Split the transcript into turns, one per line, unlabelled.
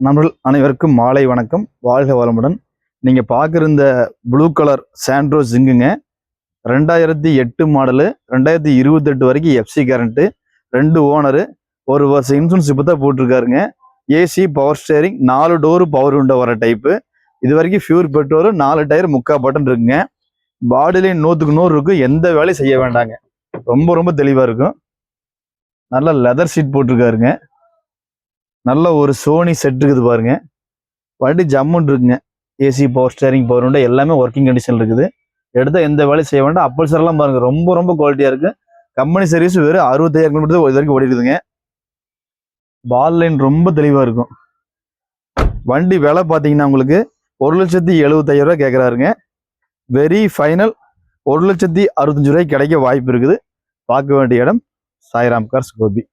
நண்பர்கள் அனைவருக்கும் மாலை வணக்கம். வாழ்க வளமுடன். நீங்க பார்க்குற இந்த ப்ளூ கலர் சாண்ட்ரோ ஜிங்குங்க 2008 மாடலு, 2028 வரைக்கும் எஃப்சி கரண்ட்டு, 2 ஓனரு, 1 வருஷம் இன்சூரன்ஸ் இப்போ தான் போட்டிருக்காருங்க. AC, power steering, 4 door power window வர டைப்பு. இது வரைக்கும் ஃபியூர் பெட்ரோல், 4 டயர், 3/4 பட்டன் இருக்குங்க. பாடிலையும் 100க்கு 100 இருக்கும். எந்த வேலையும் செய்ய வேண்டாங்க. ரொம்ப தெளிவாக இருக்கும். நல்ல லெதர் சீட் போட்டிருக்காருங்க. நல்ல ஒரு சோனி செட் இருக்குது பாருங்க. வண்டி ஜம்முன்னு இருக்குங்க. AC, power steering, power window எல்லாமே ஒர்க்கிங் கண்டிஷன் இருக்குது. எடுத்தால் எந்த வேலையும் செய்ய வேண்டாம். அப்பல்சர்லாம் பாருங்க, ரொம்ப குவாலிட்டியாக இருக்கு. கம்பெனி சர்வீஸ் வெறும் 65,000 கிலோமீட்டர் இது வரைக்கும் ஓடிடுதுங்க. பால் லைன் ரொம்ப தெளிவாக இருக்கும். வண்டி விலை பார்த்தீங்கன்னா உங்களுக்கு 1,75,000 கேட்குறாருங்க. வெரி ஃபைனல் 1,65,000 கிடைக்க வாய்ப்பு இருக்குது. பார்க்க வேண்டிய இடம் சாய்ராம் கார்ஸ், கோபி.